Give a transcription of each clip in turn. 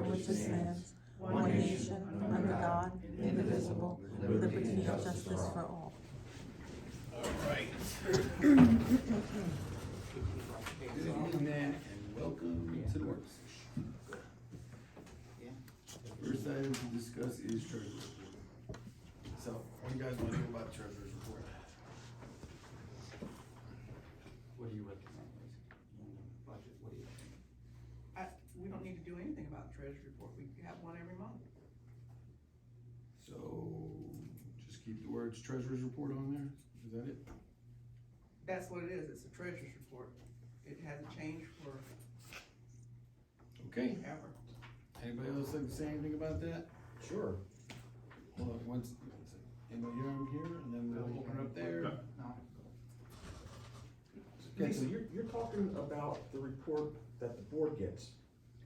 for which it stands, one nation, under God, indivisible, with liberty and justice for all. Good evening and welcome to the work session. The first item to discuss is treasurer's report. So, what do you guys want to do about the treasurer's report? What do you recommend, budget, what do you think? We don't need to do anything about the treasurer's report, we have one every month. So, just keep the words treasurer's report on there, is that it? That's what it is, it's a treasurer's report. It hasn't changed for Okay, ever. anybody else like to say anything about that? Sure. Hold on, anybody here, and then we'll open it up there. No. Okay, Lisa, you're talking about the report that the board gets,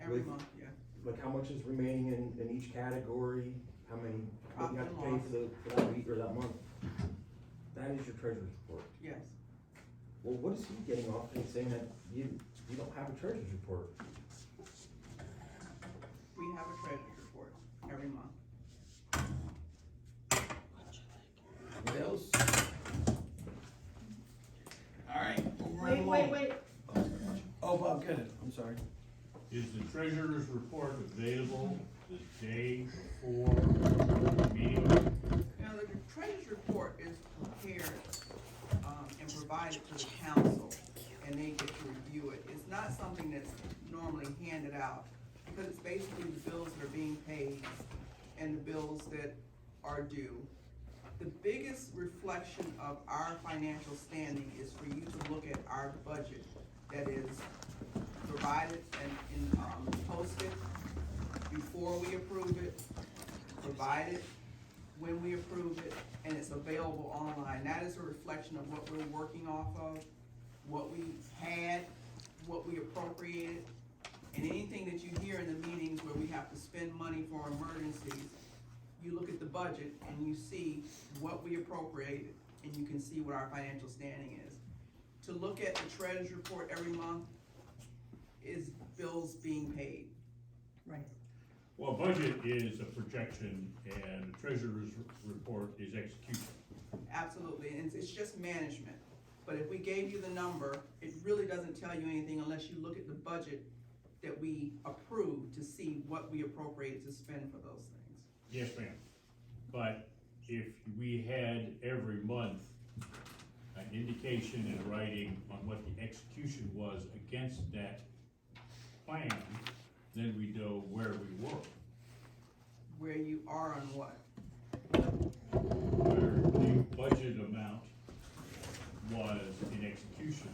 Every With- month, yeah. like how much is remaining in each category, how many, what you have to Profit pay and for that week or that month. That is your treasurer's report. Yes. Well, what is he getting off in saying that you don't have a treasurer's report? We have a treasurer's report every month. Anybody else? Alright. Wait. Oh, Bob, get it, I'm sorry. Is the treasurer's report available the day before the meeting? Now, the treasurer's report is prepared, and provided to the council, and they get to review it. It's not something that's normally handed out, because it's basically the bills that are being paid and the bills that are due. The biggest reflection of our financial standing is for you to look at our budget that is provided and posted before we approve it, provided when we approve it, and it's available online. That is a reflection of what we're working off of, what we had, what we appropriated, and anything that you hear in the meetings where we have to spend money for emergencies, you look at the budget and you see what we appropriated, and you can see what our financial standing is. To look at the treasurer's report every month is bills being paid. Right. Well, budget is a projection and the treasurer's report is execution. Absolutely, and it's just management. But if we gave you the number, it really doesn't tell you anything unless you look at the budget that we approved to see what we appropriated to spend for those things. Yes, ma'am. But if we had every month an indication in writing on what the execution was against that plan, then we know where we were. Where you are on what? Where the budget amount was in execution.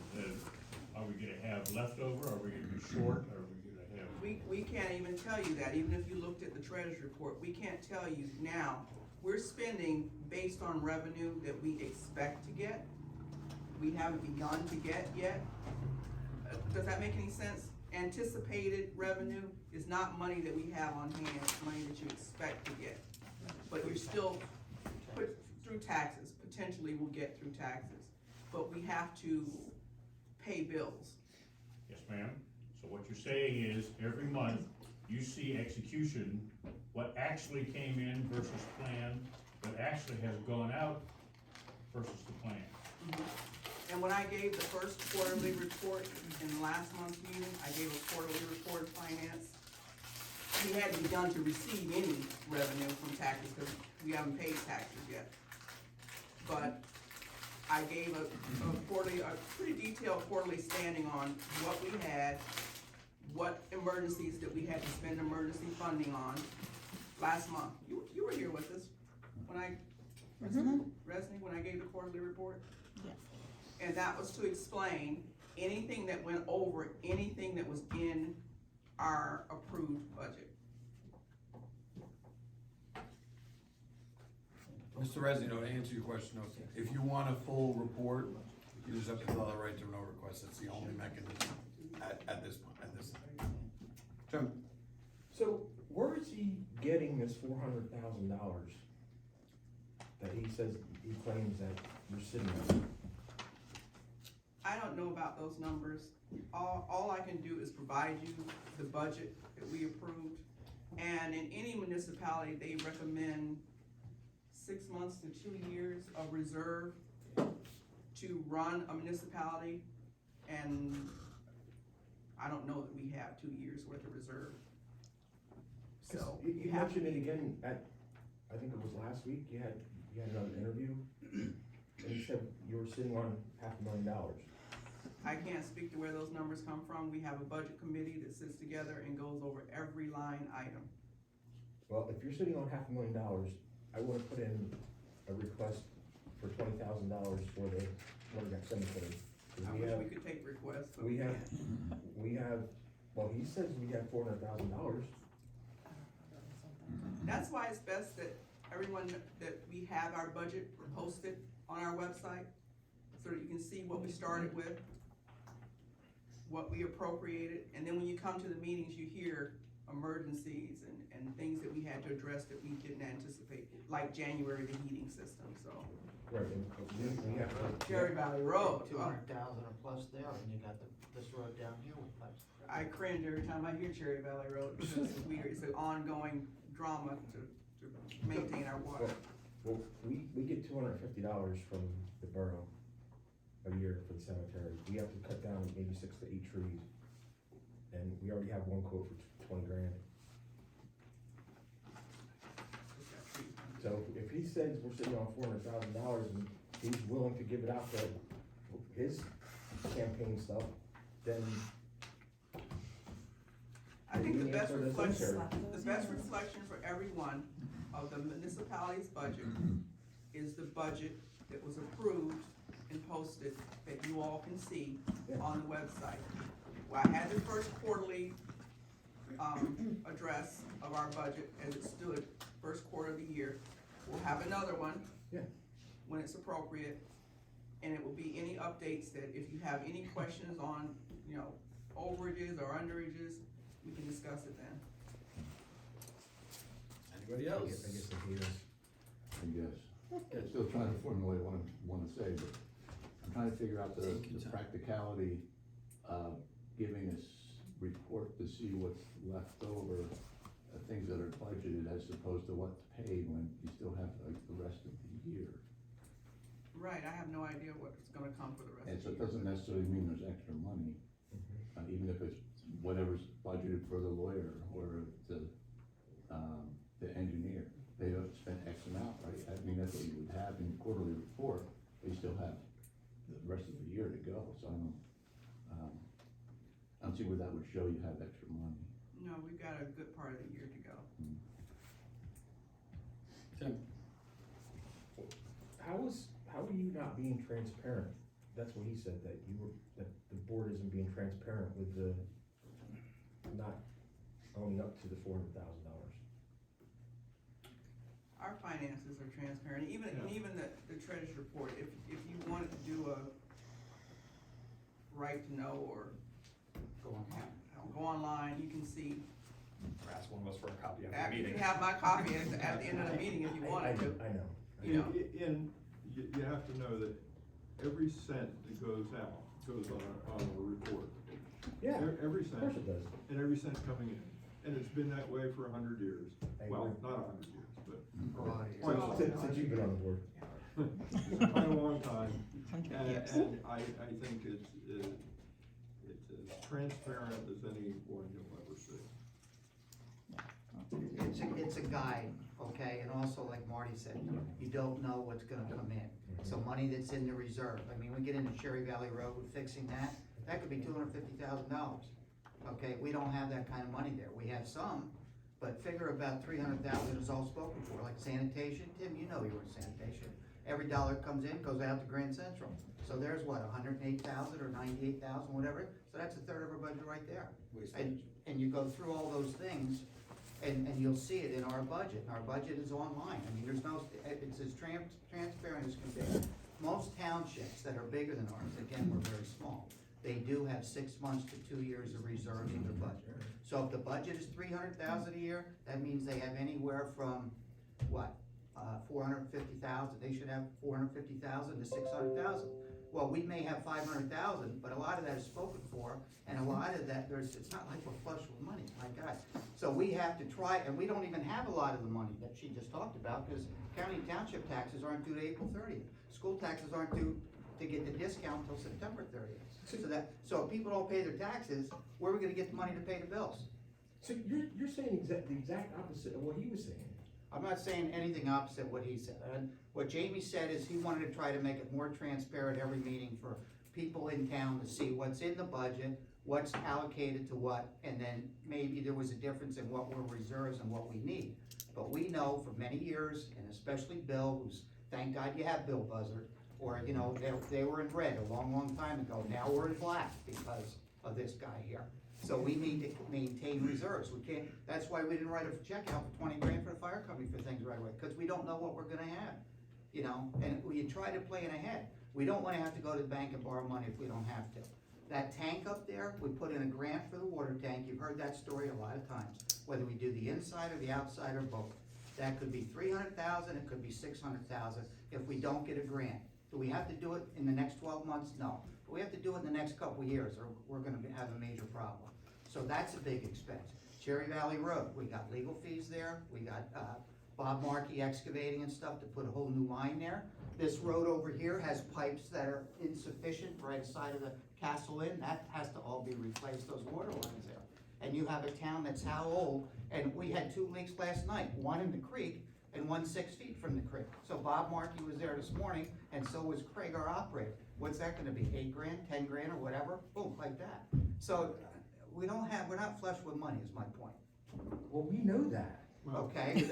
Are we gonna have leftover, are we gonna be short, are we gonna have? We can't even tell you that, even if you looked at the treasurer's report, we can't tell you now. We're spending based on revenue that we expect to get. We haven't begun to get yet. Does that make any sense? Anticipated revenue is not money that we have on hand, it's money that you expect to get. But you're still put through taxes, potentially will get through taxes. But we have to pay bills. Yes, ma'am. So what you're saying is, every month, you see execution, what actually came in versus plan, what actually has gone out versus the plan. And when I gave the first quarterly report in last month's meeting, I gave a quarterly report of finance. We hadn't begun to receive any revenue from taxes because we haven't paid taxes yet. But I gave a pretty detailed quarterly standing on what we had, what emergencies that we had to spend emergency funding on last month. You were here with us when Resnick, when I gave the quarterly report? Yes. And that was to explain anything that went over, anything that was in our approved budget. Mr. Resnick, to answer your question, if you want a full report, you just have to fill out a right to know request, that's the only mechanism at this point, Jim? So where is he getting this $400,000 that he says, he claims that you're sitting on? I don't know about those numbers. All I can do is provide you the budget that we approved And in any municipality, they recommend 6 months to 2 years of reserve to run a municipality. And I don't know that we have 2 years worth of reserve. So You you have to mentioned it be, again at, I think it was last week, you had another interview, and you said you were sitting on $500,000. I can't speak to where those numbers come from. We have a budget committee that sits together and goes over every line item. Well, if you're sitting on $500,000, I wanna put in a request for $20,000 for the Watergap Cemetery. 'Cause I we wish have, we could take requests, but we we have, can't. well, he says we have $400,000. That's why it's best that everyone, that we have our budget posted on our website, so that you can see what we started with, what we appropriated, and then when you come to the meetings, you hear emergencies and things that we had to address that we didn't anticipate, like January, the heating system, so. Right, and we have to. Cherry Valley Road, 200,000 or plus there, and you got this road down here with pipes. I cringe every time I hear Cherry Valley Road, because it's weird, it's an ongoing drama to maintain our water. Well, we get $250 from the borough a year for the cemetery. We have to cut down maybe 6 to 8 trees. And we already have one quote for 20 grand. So if he says we're sitting on $400,000 and he's willing to give it out to his campaign stuff, then I think the we best answer the reflection, cemetery. the best reflection for everyone of the municipality's budget is the budget that was approved and posted that you all can see on the website. Well, I had the first quarterly, address of our budget as it stood, first quarter of the year. We'll have another one. Yeah. When it's appropriate, and it will be any updates that if you have any questions on, overages or underages, we can discuss it then. Anybody I else? guess if he is. I guess. I'm still trying to formulate what I want to say, but I'm trying to figure out the practicality of giving us report to see what's left over, things that are budgeted as opposed to what's paid when you still have like the rest of the year. Right, I have no idea what's gonna come for the rest And of so the it year. doesn't necessarily mean there's extra money, even if it's whatever's budgeted for the lawyer or the engineer. They have spent X amount, right? I mean, that's what you would have in the quarterly report, but you still have the rest of the year to go, so I don't see where that would show you have extra money. No, we've got a good part of the year to go. Tim? How are you not being transparent? That's what he said, that the board isn't being transparent with the, not owning up to the $400,000. Our finances are transparent, even the treasurer's report, if you wanted to do a right to know or go online, you can see. Or ask one of us for a copy after the You meeting. can have my copy at the end of the meeting if you wanted to. I know. You know. And you have to know that every cent that goes out goes on a report. Yeah, Every of course cent, it does. and every cent coming in. And it's been that way for 100 years. I Well, agree. not 100 years, but Well, Since you've been on the board. quite a long time. 100 years. And I think it's as transparent as anyone you'll ever see. It's a guide, okay, and also like Marty said, you don't know what's gonna come in. So money that's in the reserve, I mean, we get into Cherry Valley Road, fixing that could be $250,000. Okay, we don't have that kind of money there, we have some, but figure about 300,000 is all spoken for, like sanitation, Tim, you know you were in sanitation. Every dollar comes in, goes out to Grand Central, so there's what, 108,000 or 98,000, whatever, so that's a third of our budget right there. And you go through all those things, and you'll see it in our budget, and our budget is online, I mean, it's as transparent as can be. Most townships that are bigger than ours, again, we're very small, they do have 6 months to 2 years of reserves in their budget. So if the budget is 300,000 a year, that means they have anywhere from, what, 450,000, they should have 450,000 to 600,000. Well, we may have 500,000, but a lot of that is spoken for, and a lot of that, it's not like we're flush with money, my God. So we have to try, and we don't even have a lot of the money that she just talked about, because county and township taxes aren't due to April 30th. School taxes aren't due to get the discount until September 30th. So if people don't pay their taxes, where are we gonna get the money to pay the bills? So you're saying the exact opposite of what he was saying. I'm not saying anything opposite what he said. And what Jamie said is he wanted to try to make it more transparent every meeting for people in town to see what's in the budget, what's allocated to what, and then maybe there was a difference in what were reserves and what we need. But we know for many years, and especially Bill, who's, thank God you have Bill Buzzard, or, you know, they were in red a long, long time ago. Now we're in black because of this guy here. So we need to maintain reserves. We can't, that's why we didn't write a check out for 20 grand for the fire company for things right away, because we don't know what we're gonna have, you know, and we try to plan ahead. We don't wanna have to go to the bank and borrow money if we don't have to. That tank up there, we put in a grant for the water tank. You've heard that story a lot of times, whether we do the inside or the outside or both. That could be 300,000, it could be 600,000 if we don't get a grant. Do we have to do it in the next 12 months? No. But we have to do it in the next couple of years or we're gonna have a major problem. So that's a big expense. Cherry Valley Road, we got legal fees there. We got Bob Markey excavating and stuff to put a whole new line there. This road over here has pipes that are insufficient right side of the Castle Inn. That has to all be replaced, those water lines there. And you have a town that's how old, and we had 2 leaks last night, one in the creek and one 6 feet from the creek. So Bob Markey was there this morning, and so was Craig, our operator. What's that gonna be, 8 grand, 10 grand, or whatever? Boom, like that. So we're not flush with money, is my point. Well, we know that. Okay,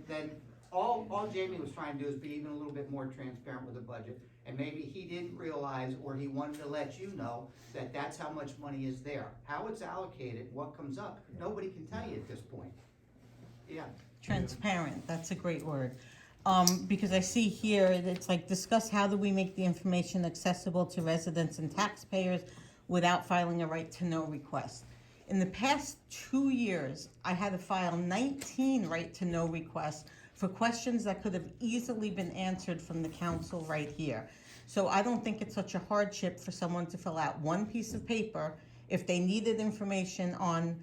then all Jamie was trying to do is be even a little bit more transparent with the budget. And maybe he didn't realize, or he wanted to let you know, that that's how much money is there. How it's allocated, what comes up, nobody can tell you at this point. Yeah. Transparent, that's a great word. Because I see here, it's like, discuss how do we make the information accessible to residents and taxpayers without filing a right to know request. In the past 2 years, I had to file 19 right to know requests for questions that could have easily been answered from the council right here. So I don't think it's such a hardship for someone to fill out one piece of paper if they needed information on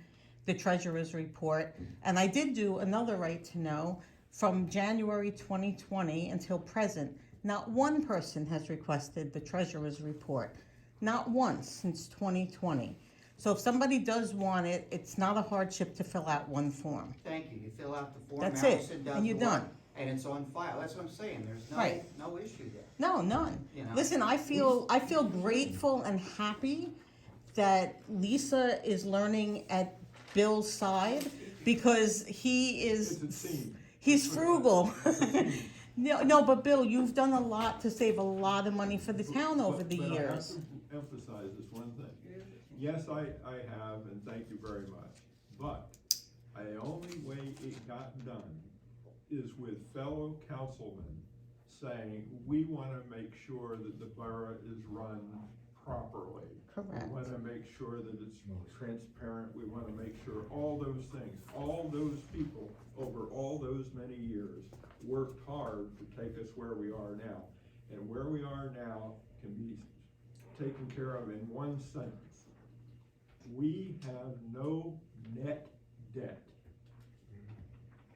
the treasurer's report. And I did do another right to know from January 2020 until present. Not one person has requested the treasurer's report. Not once since 2020. So if somebody does want it, it's not a hardship to fill out one form. Thank you. You fill out the form. That's it, Allison does and you're the work, done. And it's on file. That's what I'm saying. There's Right. no issue there. No, none. You know? Listen, I feel grateful and happy that Lisa is learning at Bill's side because he It's a is, team. he's frugal. No, but Bill, you've done a lot to save a lot of money for the town over the But I have years. to emphasize this one thing. Yes, I have, and thank you very much, but the only way it got done is with fellow councilmen saying, we wanna make sure that the borough is run properly. Correct. We wanna make sure that it's transparent, we wanna make sure all those things, all those people over all those many years worked hard to take us where we are now. And where we are now can be taken care of in one sentence. We have no net debt.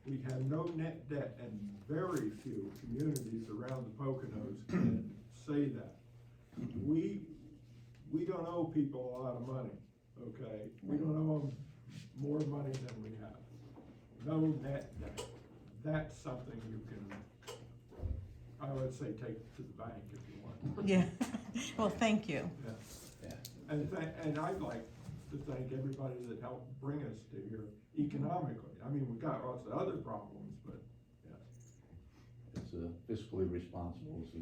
We have no net debt, and very few communities around the Poconos can say that. We don't owe people a lot of money, okay? We don't owe them more money than we have. No net debt. That's something you can, I would say, take to the bank if you want. Yeah, well, thank you. Yeah. And I'd like to thank everybody that helped bring us to here economically. I mean, we've got lots of other problems, but, yeah. It's fiscally responsible, so.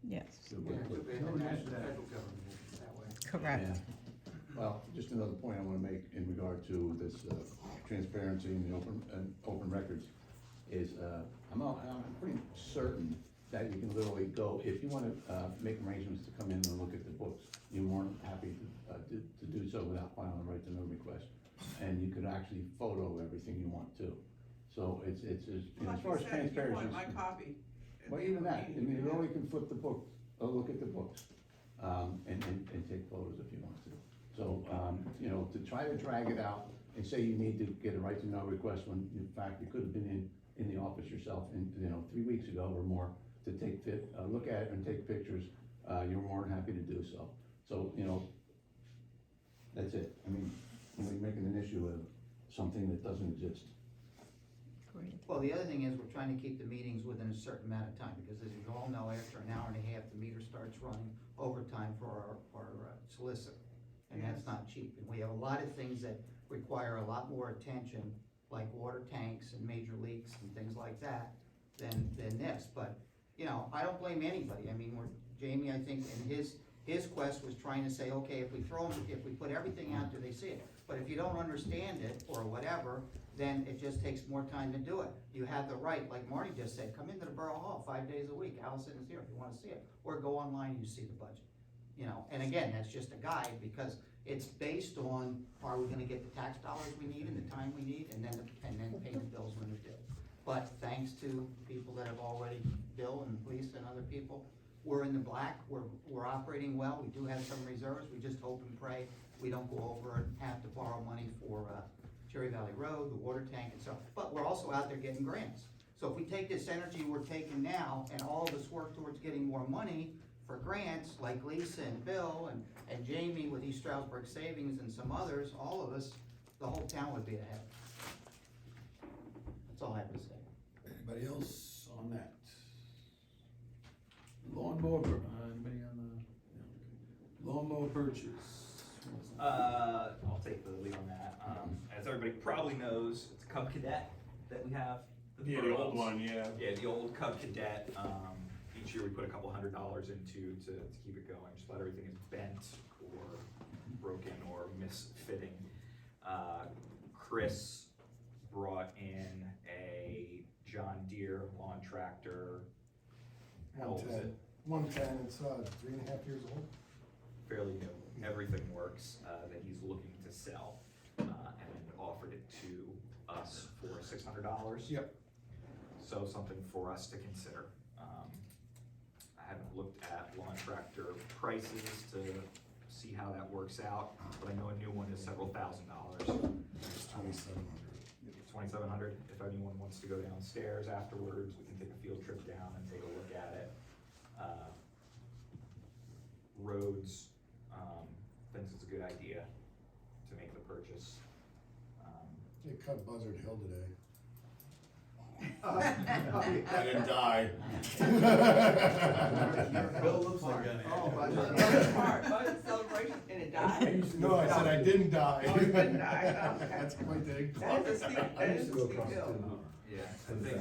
Yes, so Yeah, good. the No net national, debt. federal government is that way. correct. Yeah. Well, just another point I wanna make in regard to this, transparency and the open records is, I'm pretty certain that you can literally go, if you wanna, make arrangements to come in and look at the books, you're more than happy to do so without filing a right to know request. And you could actually photo everything you want to. So it's, you know, as far as transparency. You want my copy. Well, even that, I mean, you only can flip the book, or look at the books. and take photos if you want to. So, you know, to try to drag it out and say you need to get a right to know request when in fact you could have been in the office yourself in, you know, 3 weeks ago or more to take look at it and take pictures, you're more than happy to do so. So, you know, that's it. I mean, we're making an issue of something that doesn't exist. Great. Well, the other thing is, we're trying to keep the meetings within a certain amount of time, because as you all know, after an hour and a half, the meter starts running overtime for our solicitor. And that's not cheap, and we have a lot of things that require a lot more attention, like water tanks and major leaks and things like that, than this, but, you know, I don't blame anybody. I mean, Jamie, I think, in his quest was trying to say, okay, if we put everything out there, they see it. But if you don't understand it, or whatever, then it just takes more time to do it. You have the right, like Marty just said, come into the Borough Hall 5 days a week, Allison is here if you wanna see it, or go online and you see the budget. You know, and again, that's just a guide, because it's based on, are we gonna get the tax dollars we need and the time we need, and then pay the bills when they're due. But thanks to people that have already, Bill and Lisa and other people, we're in the black, we're operating well, we do have some reserves, we just hope and pray we don't go over and have to borrow money for, Cherry Valley Road, the water tank and stuff, but we're also out there getting grants. So if we take this energy we're taking now, and all of us work towards getting more money for grants, like Lisa and Bill and Jamie with East Stroudsburg Savings and some others, all of us, the whole town would be ahead. That's all I have to say. Anybody else on that? Lawnmower, anybody on the, lawnmower purchase? I'll take the lead on that. As everybody probably knows, it's a Cub Cadet that we have. Yeah, the old one, yeah. Yeah, the old Cub Cadet. Each year we put a couple $100s into to keep it going, just about everything is bent or broken or misfitting. Chris brought in a John Deere lawn tractor. How old is it? 110, it's 3.5 years old. Fairly new. Everything works, that he's looking to sell, and offered it to us for $600. Yep. So something for us to consider. I haven't looked at lawn tractor prices to see how that works out, but I know a new one is several $1,000s. It's 2,700. 2,700. If anyone wants to go downstairs afterwards, we can take a field trip down and take a look at it. Roads, thinks it's a good idea to make the purchase. They cut Buzzard Hill today. I didn't die. Bill looks like an Oh, idiot. budget part, budget celebration, and it died? No, I said I didn't die. Oh, you didn't die, okay. That's quite the. That is a steep, that is a steep hill. Yeah, I think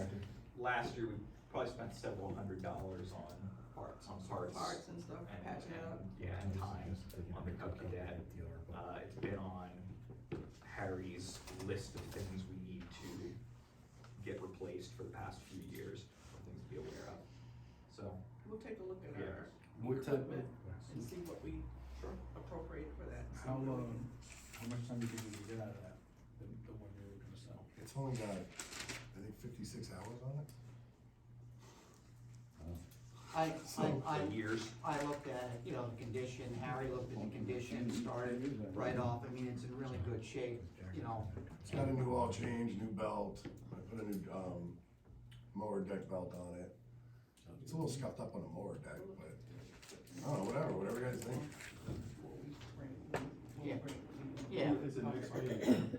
last year we probably spent several $100s on parts Parts and stuff, patching it up. Yeah, and time on the Cub Cadet. It's been on Harry's list of things we need to get replaced for the past few years, things to be aware of. So, We'll take a look at our What type of, and see what we appropriate for that. how much time do you think we can get out of that, the one you were gonna sell? It's only got, I think, 56 hours on it. years. I looked at it, you know, the condition, Harry looked at the condition, started right off, I mean, it's in really good shape, you know. It's got a new oil change, new belt, I put a new, mower deck belt on it. It's a little scuffed up on the mower deck, but, I don't know, whatever you guys think. Yeah,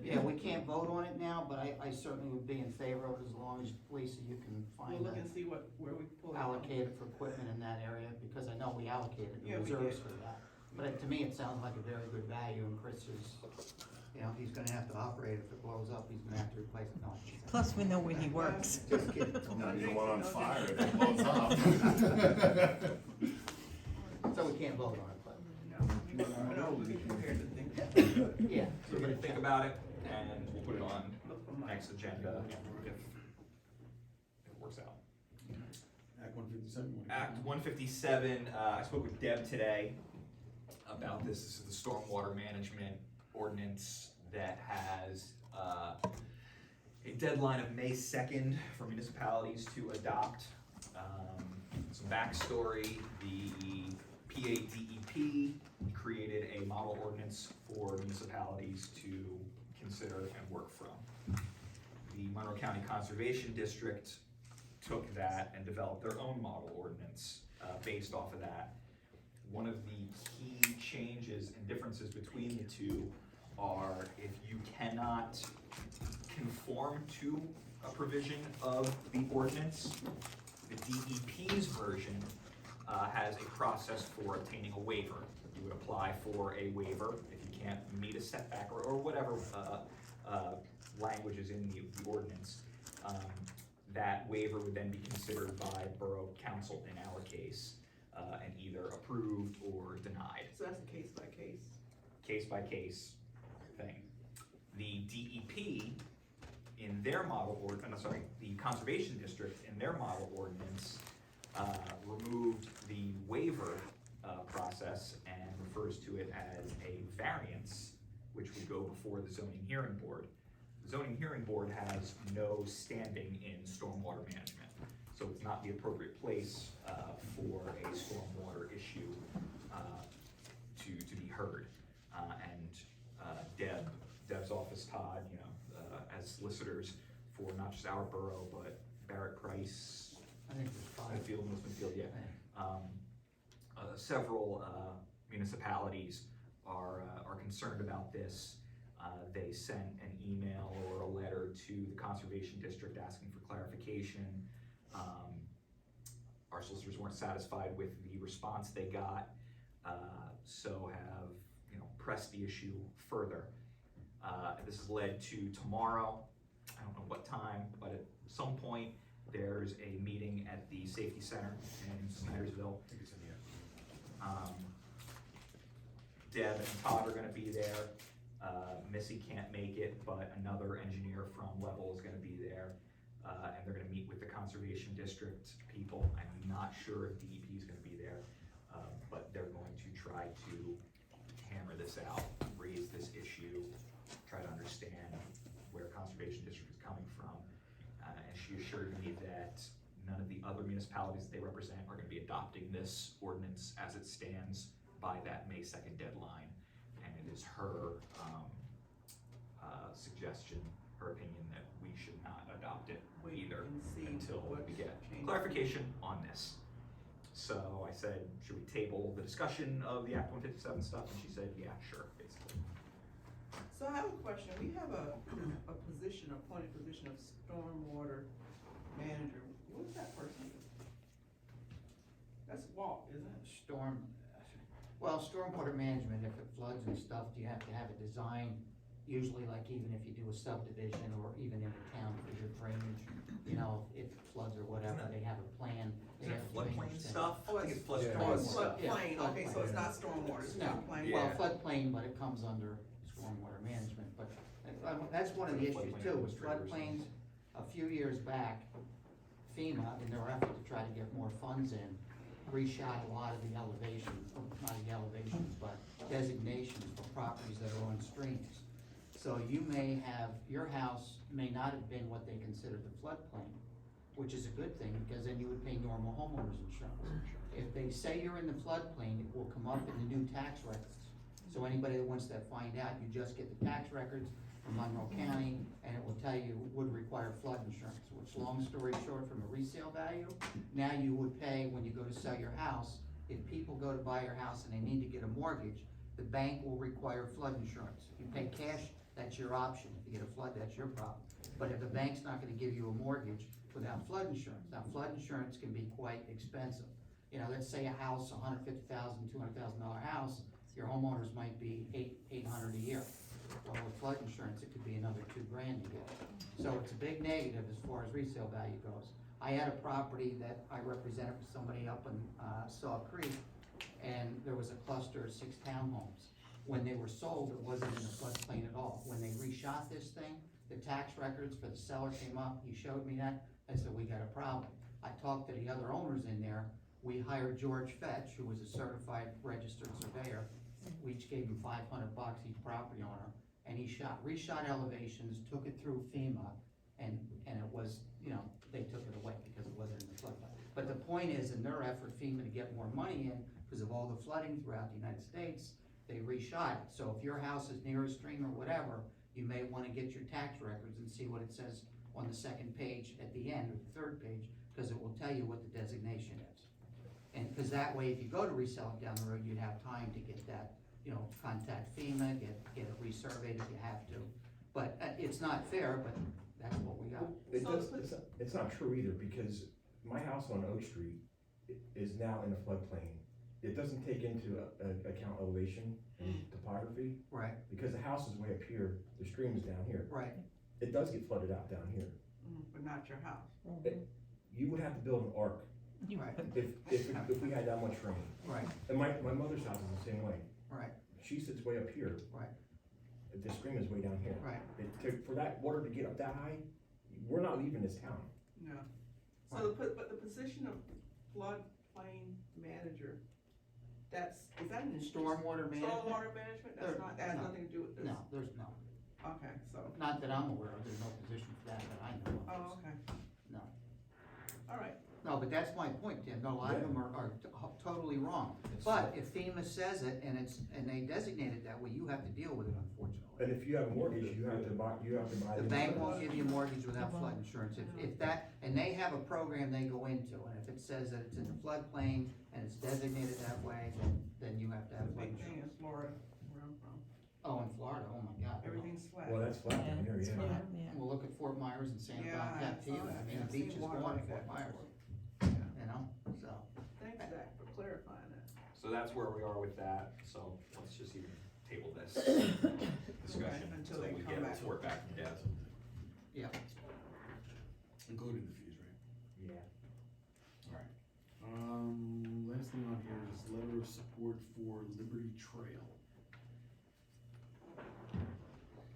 yeah, we can't vote on it now, but I certainly would be in favor of it as long as, Lisa, you can We'll find look and see where we pull it from. allocated for equipment in that area, because I know we allocated the Yeah, we reserves did. for that. But to me, it sounds like a very good value, and Chris is, you know, he's gonna have to operate it. If it blows up, he's gonna have to replace it. No, I'm just- Plus, we know where he works. Just kidding. Not even one on fire, if it blows up. So we can't vote on it, but, No, we can compare the things. yeah. So we're gonna think about it, and we'll put it on next agenda if it works out. Act 157? Act 157, I spoke with Deb today about this. This is the stormwater management ordinance that has a deadline of May 2nd for municipalities to adopt. Some backstory, the PADEP created a model ordinance for municipalities to consider and work from. The Monroe County Conservation District took that and developed their own model ordinance based off of that. One of the key changes and differences between the two are if you cannot conform to a provision of the ordinance, the DEP's version has a process for obtaining a waiver. You would apply for a waiver if you can't meet a setback or whatever language is in the ordinance. That waiver would then be considered by Borough Council in our case, and either approved or denied. So that's a case by Case thing. The DEP in their model the Conservation District in their model ordinance removed the waiver process and refers to it as a variance, which would go before the zoning hearing board. The zoning hearing board has no standing in stormwater management, so it's not the appropriate place for a stormwater issue to be heard. Deb's office, Todd, as solicitors for not just our borough, but Barrett Price, I think it's fine. Smithfield, yeah. Several municipalities are concerned about this. They sent an email or a letter to the Conservation District asking for clarification. Our solicitors weren't satisfied with the response they got, so have pressed the issue further. This has led to tomorrow, I don't know what time, but at some point, there's a meeting at the Safety Center in Snydersville. I think it's in the Deb and Todd are gonna be there. Missy can't make it, but another engineer from Level is gonna be there. And they're gonna meet with the Conservation District people. I'm not sure if DEP is gonna be there, but they're going to try to hammer this out, raise this issue, try to understand where Conservation District is coming from. And she assured me that none of the other municipalities that they represent are gonna be adopting this ordinance as it stands by that May 2nd deadline. And it is her suggestion, her opinion, that we should not adopt it Wait either and see until what we get changes. clarification on this. So I said, should we table the discussion of the Act 157 stuff? And she said, yeah, sure, basically. So I have a question. We have a position, appointed position of stormwater manager. What is that person do? That's Walt, isn't it? Stormwater management, if it floods and stuff, you have to have a design, usually like even if you do a subdivision or even in a town for your drainage, if it floods or whatever, Isn't that- they have a plan. They Isn't have it a floodplain drainage thing. stuff? Oh, I think it's it's floodplain Yeah. stuff. Floodplain, Yeah, okay, so it's not stormwater, it's No, floodplain. well, Yeah. floodplain, but it comes under stormwater management, but that's one of the issues Floodplain too, with administrators. floodplains. A few years back, FEMA, in their effort to try to get more funds in, reshot a lot of the elevations, or not the elevations, but designations for properties that are on streams. So you may have, your house may not have been what they considered the floodplain, which is a good thing, because then you would pay normal homeowners insurance. If they say you're in the floodplain, it will come up in the new tax records. So anybody that wants to find out, you just get the tax records from Monroe County, and it will tell you would require flood insurance, which, long story short, from a resale value, now you would pay when you go to sell your house. If people go to buy your house and they need to get a mortgage, the bank will require flood insurance. If you pay cash, that's your option. If you get a flood, that's your problem. But if the bank's not gonna give you a mortgage without flood insurance, now flood insurance can be quite expensive. Let's say a house, $150,000, $200,000 house, your homeowners might be $800 a year. Well, with flood insurance, it could be another $2,000 to get. So it's a big negative as far as resale value goes. I had a property that I represented for somebody up in Saw Creek, and there was a cluster of 6 townhomes. When they were sold, it wasn't in the floodplain at all. When they reshot this thing, the tax records for the seller came up, he showed me that, I said, we got a problem. I talked to the other owners in there, we hired George Fetch, who was a certified registered surveyor. We each gave him $500 each property owner, and he reshot elevations, took it through FEMA, and it was, they took it away because it wasn't in the floodplain. But the point is, in their effort, FEMA to get more money in, because of all the flooding throughout the United States, they reshot it. So if your house is near a stream or whatever, you may wanna get your tax records and see what it says on the second page at the end, or the third page, because it will tell you what the designation is. And, because that way, if you go to resell it down the road, you'd have time to get that, you know, contact FEMA, get it resurveyed if you have to. But it's not fair, but that's what we got. It's not true either, because my house on Oak Street is now in a floodplain. It doesn't take into account elevation and topography, Right, because the house is way up here, the stream is down here. right. It does get flooded out down here. But not your house. You would have to build an ark Right, if we had that much rain. right, And my mother's house is the same way. right, She sits way up here. Right. The stream is way down here. right. For that water to get up that high, we're not leaving this town. No. So but the position of floodplain manager, is that an? Stormwater management? Stormwater management, There- that has no. nothing to do with this? No, there's no, Okay, so, not that I'm aware of, there's no position for that I know of. oh, okay, No, all right. no, but that's my point, Tim, a lot of them are totally wrong. But if FEMA says it and they designate it that way, you have to deal with it, unfortunately. And if you have a mortgage, you have to buy The the bank insurance. won't give you a mortgage without flood insurance, if that, and they have a program they go into, and if it says that it's in the floodplain and it's designated that way, then you have to have The flood big thing insurance. is Florida, where I'm from, Oh, in Florida, oh my God. everything's flat. Well, that's flat down here, yeah. Yeah. Well, look at Fort Myers and Santa Yeah, I Barbara, too, saw that. I mean, I've the beach seen is water going to like Fort that Myers, before. you know, so. Thanks, Zach, for clarifying that. So that's where we are with that, so let's just even table this discussion until until they we come get a back. report back from Deb. Yeah. Including the fees, right? Yeah. Alright. Last thing on here is letter of support for Liberty Trail.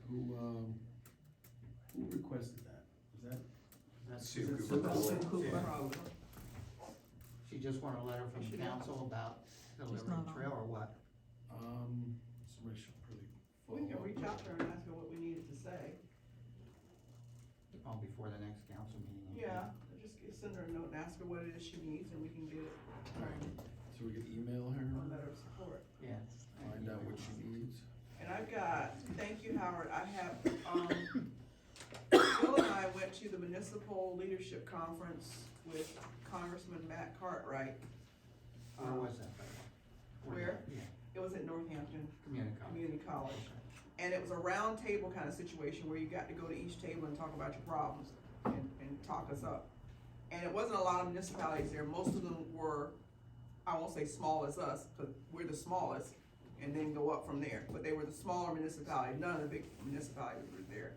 Who requested that? Was that? That's Sue is Cooper. that Sue Cooper. She just want a letter from the council about the She's Liberty not on. Trail or what? Somebody should really We can follow up. reach out to her and ask her what we needed to say. Oh, before the next council meeting? okay. Yeah, just send her a note and ask her what it is she needs, and we can get it, So we can email her, a letter of support. Yeah. find out what she needs. And I've got, thank you, Howard, I have, Bill and I went to the Municipal Leadership Conference with Congressman Matt Cartwright. Where was that? Where? Yeah, It was at Northampton community college. Community College. And it was a round table kind of situation where you got to go to each table and talk about your problems and talk us up. And it wasn't a lot of municipalities there, most of them were, I won't say small as us, but we're the smallest, and then go up from there. But they were the smaller municipalities, none of the big municipalities were there.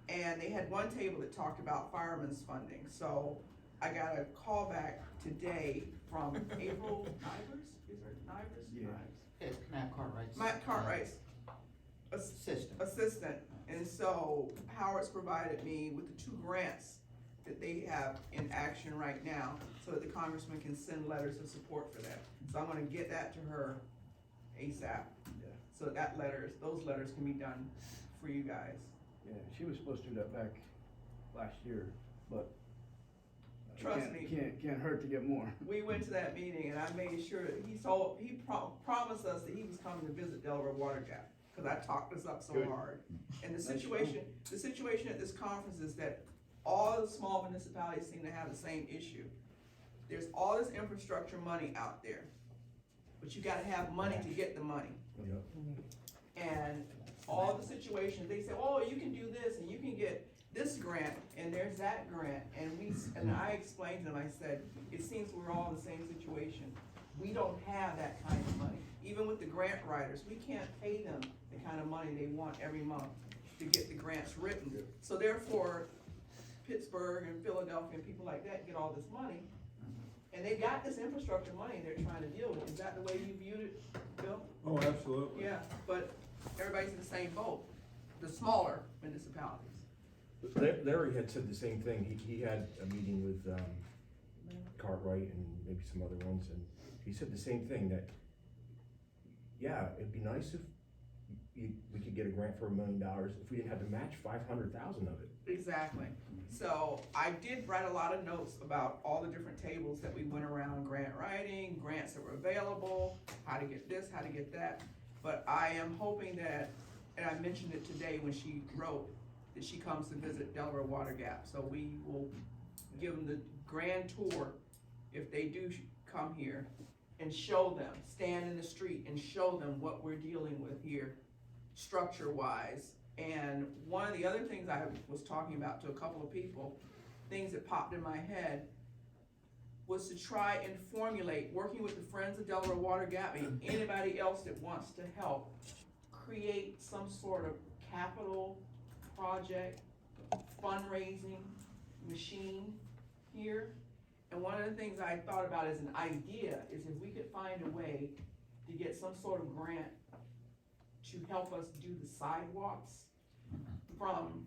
And they had one table that talked about firemen's funding, so I got a call back today from April Nivers, is there Nivers? Yeah. It's Matt Cartwright's. Matt Cartwright's Assistant. assistant, and so Howard's provided me with the 2 grants that they have in action right now, so that the congressman can send letters of support for that. So I'm gonna get that to her ASAP. Yeah. So those letters can be done for you guys. Yeah, she was supposed to do that back last year, but. Trust me. Can't hurt to get more. We went to that meeting and I made sure that he promised us that he was coming to visit Delaware Water Gap, cause I talked us up so Good. hard. And the Nice situation at this conference is that all the small municipalities seem to have the same issue. There's all this infrastructure money out there, but you gotta have money to get the money. Yep. And all the situations, they say, oh, you can do this and you can get this grant and there's that grant. And I explained to them, I said, it seems we're all in the same situation. We don't have that kind of money. Even with the grant writers, we can't pay them the kind of money they want every month to get the grants written. So therefore, Pittsburgh and Philadelphia and people like that get all this money. And they got this infrastructure money they're trying to deal with. Is that the way you viewed it, Bill? Oh, absolutely. Yeah, but everybody's in the same boat, the smaller municipalities. Larry had said the same thing, he had a meeting with, Cartwright and maybe some other ones, and he said the same thing, that, yeah, it'd be nice we could get a grant for $1 million if we didn't have to match 500,000 of it. Exactly. So I did write a lot of notes about all the different tables that we went around, grant writing, grants that were available, how to get this, how to get that. But I am hoping that, and I mentioned it today when she wrote, that she comes to visit Delaware Water Gap. So we will give them the grand tour if they do come here and show them, stand in the street and show them what we're dealing with here, structure-wise. And one of the other things I was talking about to a couple of people, things that popped in my head, was to try and formulate, working with the Friends of Delaware Water Gap and anybody else that wants to help, create some sort of capital project, fundraising machine here. And one of the things I thought about as an idea is if we could find a way to get some sort of grant to help us do the sidewalks from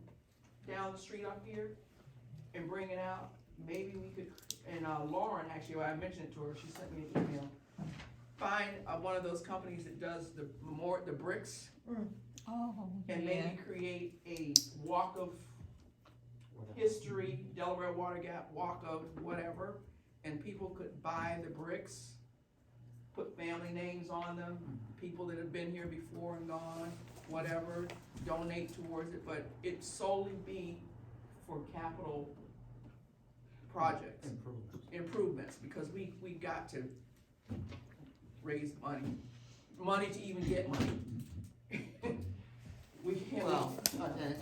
down the street up here and bring it out, maybe we could, and Lauren, actually, when I mentioned it to her, she sent me an email, find one of those companies that does the bricks, Oh, and yeah. maybe create a walk of history, Delaware Water Gap, walk of whatever, and people could buy the bricks, put family names on them, people that have been here before and gone, whatever, donate towards it, but it solely be for capital projects, improvements, because we got to raise money to even get money. We can't. Well,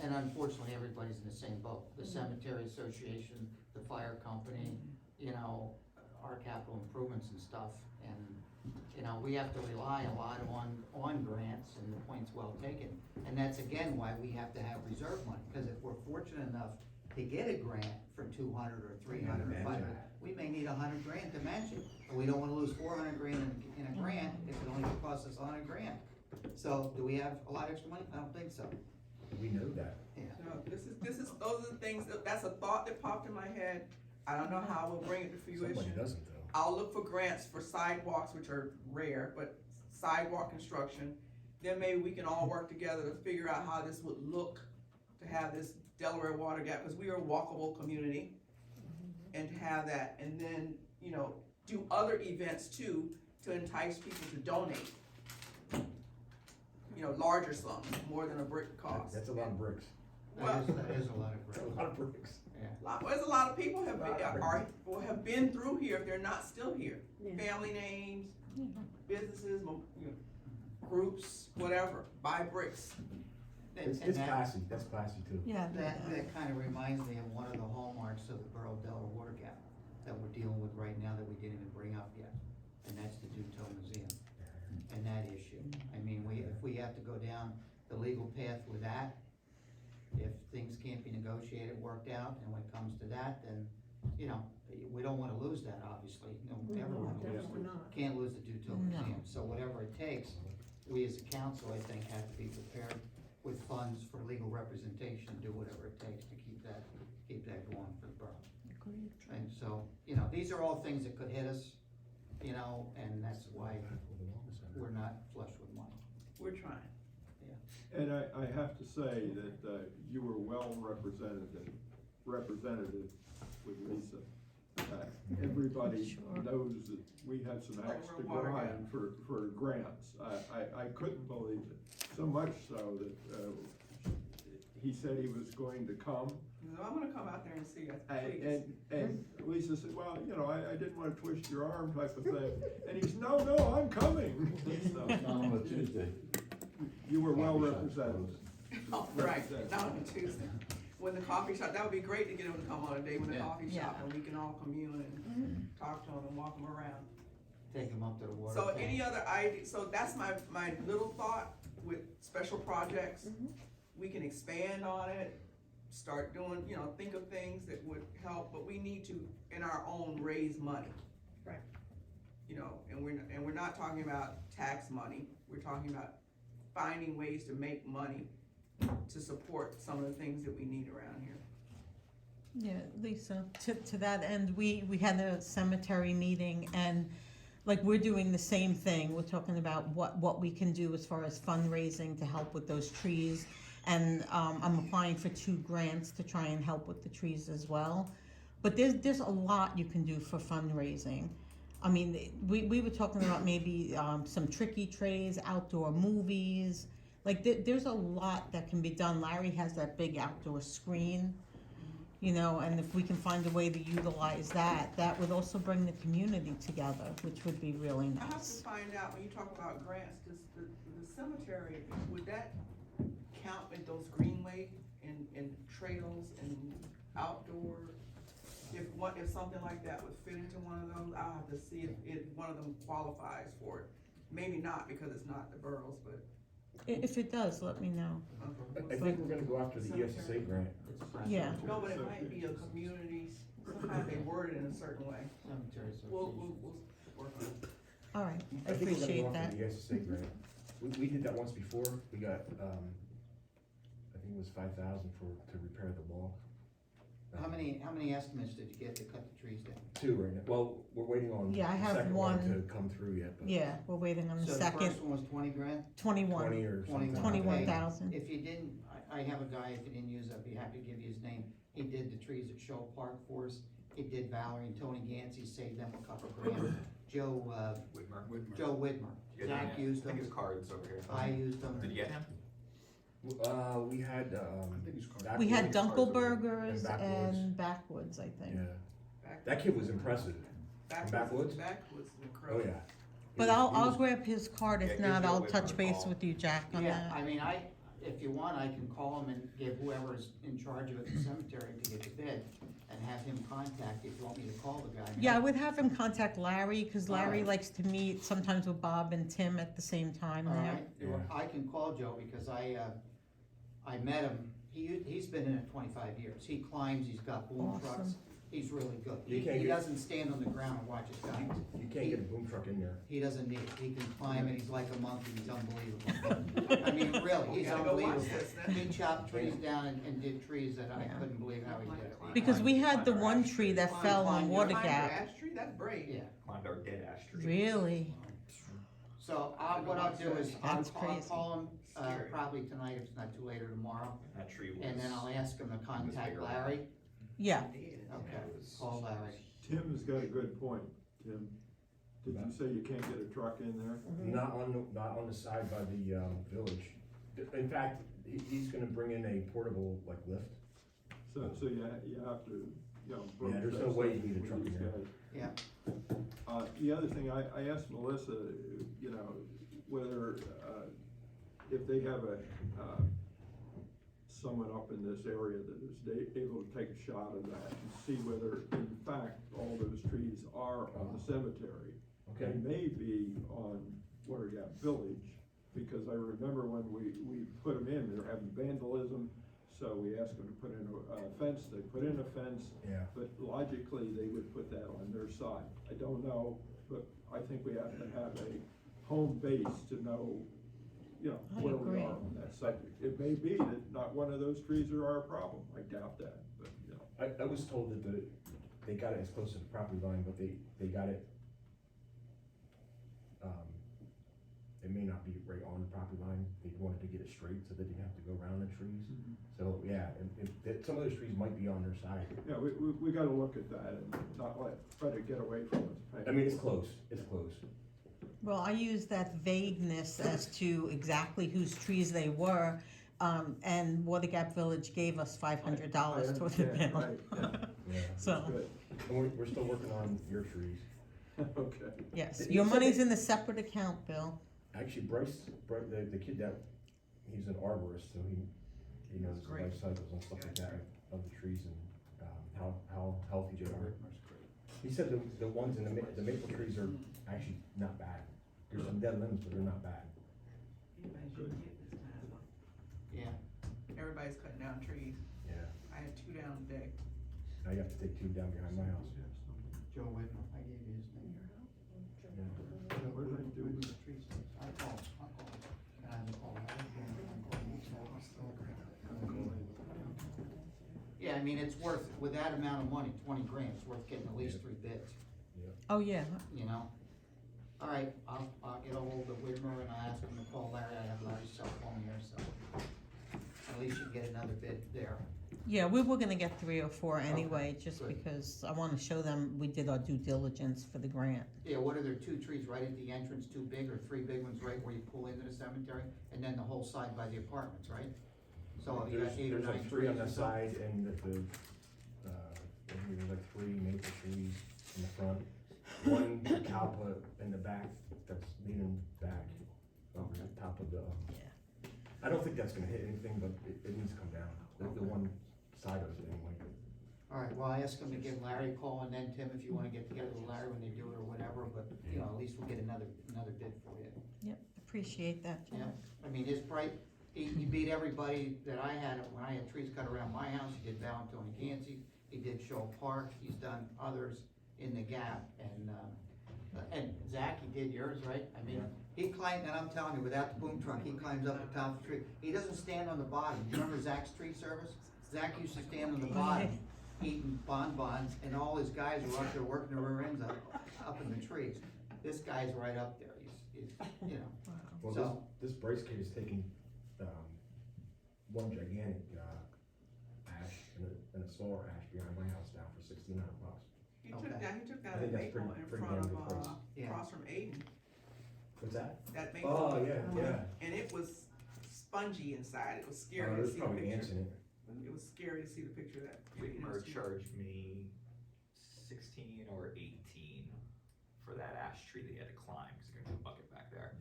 and unfortunately, everybody's in the same boat. The cemetery association, the fire company, you know, our capital improvements and stuff. And, you know, we have to rely a lot on grants, and the point's well taken. And that's again why we have to have reserve money, because if we're fortunate enough to get a grant for 200 or 300 or 500, we may need 100 grand to match it. And we don't wanna lose 400 grand in a grant if it only costs us 100 grand. So, do we have a lot of extra money? I don't think so. We know that. Yeah. No, those are the things, that's a thought that popped in my head. I don't know how we'll bring it to fruition. Somebody doesn't though. I'll look for grants for sidewalks, which are rare, but sidewalk construction. Then maybe we can all work together to figure out how this would look to have this Delaware Water Gap, because we are a walkable community. And to have that, and then, you know, do other events too, to entice people to donate. You know, larger sums, more than a brick cost. That's a lot of bricks. Well, That is a lot of That's a growth. lot of bricks. There's a lot of people have been through here if they're not still here. Family names, businesses, you know, groups, whatever, buy bricks. It's And that- classy, that's classy too. Yeah. That kind of reminds me of one of the hallmarks of the Borough Delaware Water Gap that we're dealing with right now that we didn't even bring up yet, and that's the Duto Museum and that issue. I mean, if we have to go down the legal path with that, if things can't be negotiated, worked out, and when it comes to that, then, you know, we don't wanna lose that, obviously. You know, never wanna lose it. Can't lose the Duto Museum. So whatever it takes, we as a council, I think, have to be prepared with funds for legal representation, do whatever it takes to keep that going for the borough. And so, you know, these are all things that could hit us, you know, and that's why we're not flush with money. We're trying. And I have to say that, you were well represented with Lisa. Everybody knows that we had some extra Water Gap. grind for grants. I couldn't believe it, so much so that, he said he was going to come. So I'm gonna come out there and see us, please. And Lisa said, well, you know, I didn't wanna twist your arm type of thing, and he's, no, I'm coming. So, On a Tuesday. you were well represented. Oh, right, not on Tuesday. When the coffee shop, that would be great to get them to come on a day when the coffee shop, Yeah. and we can all commune and talk to them and walk them around. Take them up to the water. So tank. any other idea, so that's my little thought with special projects. We can expand on it, start doing, you know, think of things that would help, but we need to, in our own, raise money. Right. You know, and we're not talking about tax money, we're talking about finding ways to make money to support some of the things that we need around here. Yeah, Lisa, to that end, we had a cemetery meeting, and like, we're doing the same thing. We're talking about what we can do as far as fundraising to help with those trees. And, I'm applying for 2 grants to try and help with the trees as well. But there's a lot you can do for fundraising. I mean, we were talking about maybe, some tricky trays, outdoor movies. Like, there's a lot that can be done. Larry has that big outdoor screen, you know, and if we can find a way to utilize that, that would also bring the community together, which would be really I have to nice. find out, when you talk about grants, does the cemetery, would that count with those greenway and trails and outdoor? If something like that would fit into one of those, I'll have to see if one of them qualifies for it. Maybe not, because it's not the boroughs, but, If it does, let me know. I think we're gonna go after the ESSA grant. Yeah. no, but it might be a community, sometimes they word it in a certain way. Cemetery We'll association. work on it. All right, I I think we're gonna appreciate go that. after the ESSA grant. We did that once before, we got, I think it was 5,000 to repair the wall. How many estimates did you get to cut the trees down? 2 right now, well, we're waiting on the Yeah, I have second one one. to come through yet, but. Yeah, we're waiting on the So the second, first one was 20 grand? 21, 20 or something. 21,000. If you didn't, I have a guy, if you didn't use it, I'd be happy to give you his name. He did the trees at Show Park for us. He did Valerie and Tony Gansey, saved them a couple grand. Joe Whitmer. Zach used I think his them. card's over here. I used them. Did you get him? We had, We had Backwoods Dunkelbergers Backwoods. and Backwoods, I think. Yeah, that kid was impressive. Backwoods? Backwoods, Oh, incredible. yeah. But I'll grab his card, Yeah, if give not, Joe I'll Whitmer touch a base call. with you, Jack, on Yeah, that. I mean, if you want, I can call him and give whoever's in charge of it, the cemetery, to get the bid, and have him contact you if you want me to call the guy. Yeah, I would have him contact Larry, cause Larry Alright. likes to meet sometimes with Bob and Tim at the same time All there. right, Yeah. I can call Joe because I met him, he's been in it 25 years. He climbs, he's got boom Awesome. trucks, he's really good. You can't He get- doesn't stand on the ground and watch his guys. You can't get a boom truck in there. He doesn't need it, he can climb and he's like a monkey, he's unbelievable. I mean, really, he's Gotta go watch unbelievable. this then. He chopped trees down and did trees that I Yeah. couldn't believe how he did it. Because we had the one tree that Climb- fell on climb- Water climb Gap. your ash tree, that's brave. Yeah, Climbed our dead ash tree. Really? so what I'll do is, I'll That's crazy. call him, Scary. probably tonight, if it's not too late, or tomorrow. That tree was. And then I'll ask him to contact bigger. Larry. Yeah, Okay, call Larry. Tim has got a good point, Tim. Did you say you can't get a truck in there? Not on the side by the, village. In fact, he's gonna bring in a portable, like, lift. So you have to, you know. broach Yeah, there's that no way stuff you need a with truck in these there. guys. Yeah. The other thing, I asked Melissa, you know, whether, if they have someone up in this area that is able to take a shot of that and see whether in fact all those trees are on the cemetery. Okay. They may be on Water Gap Village, because I remember when we put them in, they were having vandalism, so we asked them to put in a fence, they put in a fence, Yeah. but logically, they would put that on their side. I don't know, but I think we have to have a home base to know, you know, I where we agree. are on that subject. It may be that not one of those trees are our problem, I doubt that, but, you know. I was told that they got it as close to the property line, but they got it, it may not be right on the property line. They wanted to get it straight so they didn't have to go around the trees. So, yeah, some of those trees might be on their side. Yeah, we gotta look at that and not try to get away from us. I mean, it's close. well, I used that vagueness as to exactly whose trees they were, and Water Gap Village gave us $500 toward the understand, bill. right, yeah. Yeah. So, Good, And we're still working on your trees. okay. yes, You your said money's that- in the separate account, Bill. Actually, Bryce, the kid that, he's an arborist, so he knows the life cycles and stuff like that of the trees and, how healthy they are. He said the ones in the maple trees are actually not bad. There's some dead limbs, but they're not bad. Yeah. Everybody's cutting down trees. Yeah. I had 2 down today. Now you have to take 2 down behind my house. Joe Whitmer, I gave you his name. What did I do? Who the trees is. I'll call him. And I have to call Larry. Yeah, I mean, it's worth, with that amount of money, 20 grand, it's worth getting at least 3 bids, Oh, yeah, you know? All right, I'll get ahold of Whitmer and I'll ask him to call Larry, I have Larry's cell phone here, so. At least you can get another bid there. Yeah, we were gonna get 3 or 4 anyway, just good. because I wanna show them we did our due diligence for the grant. Yeah, what are there, 2 trees right at the entrance, 2 big, or 3 big ones right where you pull into the cemetery? And then the whole side by the apartments, right? So you got 8 or There's 9 like 3 on trees or that so? side, and there's like 3 maple trees in the front. One cowpea in the back, that's leaning back over the top of the, I don't think that's gonna hit anything, but it needs to come down, the one side of it anyway. All right, well, I asked him to give Larry a call, and then Tim, if you wanna get together with Larry when they do it or whatever, but, you know, at least we'll get another bid for you. Yep, appreciate that, Yeah, Jack. I mean, his price, he beat everybody that I had, when I had trees cut around my house, he did Valentine and Gansey, he did Shoal Park, he's done others in the gap, and Zach, he did yours, right? I mean, he climbed, and I'm telling you, without the boom truck, he climbs up the top of the tree, he doesn't stand on the bottom, you remember Zach's tree service? Zach used to stand on the bottom, eating bonbons, and all his guys were up there working their rear ends up in the trees. This guy's right up there, he's, you know, Well, So- this brace kit is taking, one gigantic, ash and a smaller ash behind my house down for $1,600. He Okay. took I that think that's maple pretty- in pretty front damn of, good price. Yeah. across from Aiden, What's that? that maple. Oh, yeah. And it was spongy inside, it was scary to There's see the probably ants picture. in it. It was scary to see the picture of that tree. you know, Whitmer charged me 16 or 18 for that ash tree that he had to climb, cause he couldn't get a bucket back there.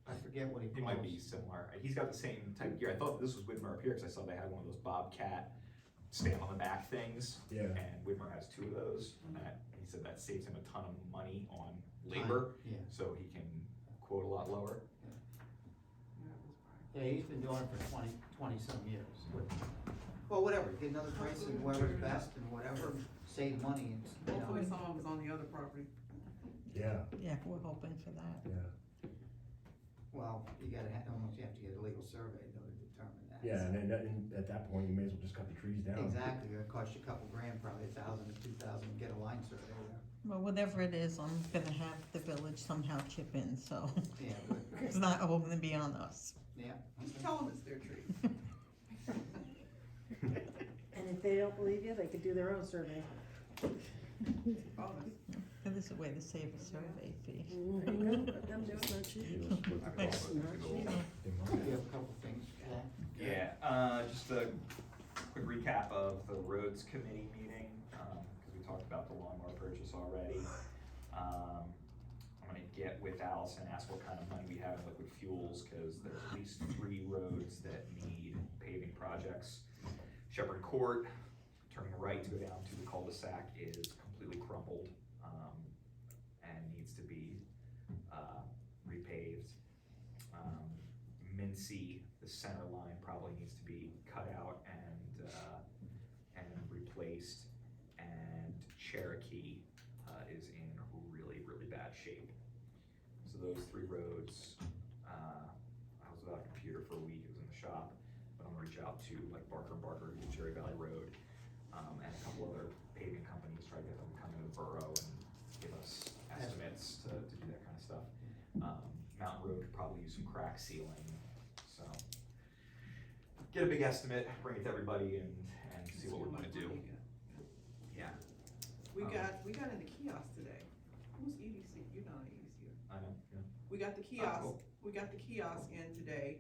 I forget what he It might be calls. similar. He's got the same type of gear. I thought this was Whitmer up here because I saw they had one of those Bobcat stand on the back things. Yeah. And Whitmer has 2 of those. And he said that saves him a ton of money on labor, Yeah, so he can quote a lot lower. Yeah, it was probably- yeah, he's been doing it for 20 some years. Well, whatever, get another price and whoever's best and whatever, save money and, you know. Hopefully some of it's on the other property. Yeah, Yeah, we're hoping for that. yeah. Well, you gotta almost have to get a legal survey though to determine that. Yeah, and at that point, you may as well just cut the trees down. Exactly, it'll cost you a couple grand, probably 1,000 to 2,000, to get a line survey there. Well, whatever it is, I'm gonna have the village somehow chip in, so Yeah, good, it's not all gonna be on us. yeah. Just tell them it's their tree. And if they don't believe you, they could do their own survey. Bonus. And this is a way to save a survey fee. There you go, let them do it, not you. Thanks. You have a couple things, yeah. Yeah, just a quick recap of the roads committee meeting, because we talked about the lawnmower purchase already. I'm gonna get with Allison, ask what kind of money we have in liquid fuels, because there's at least 3 roads that need paving projects. Shepherd Court, turning right to go down to the cul-de-sac is completely crumpled, and needs to be, repaved. Mincy, the center line probably needs to be cut out and replaced, and Cherokee, is in really, really bad shape. So those 3 roads, I was without a computer for a week, it was in the shop, but I'm gonna reach out to like Barker & Barker, who's Cherry Valley Road, and a couple other paving companies, try to get them to come in the borough and give us estimates to do that kind of stuff. Mountain Road could probably use some crack sealing, so get a big estimate, bring it to everybody and see what we're gonna do. Yeah, We got in the kiosk today. Who's EDC? You're not an EDC. I know, yeah. We got the cool. kiosk in today,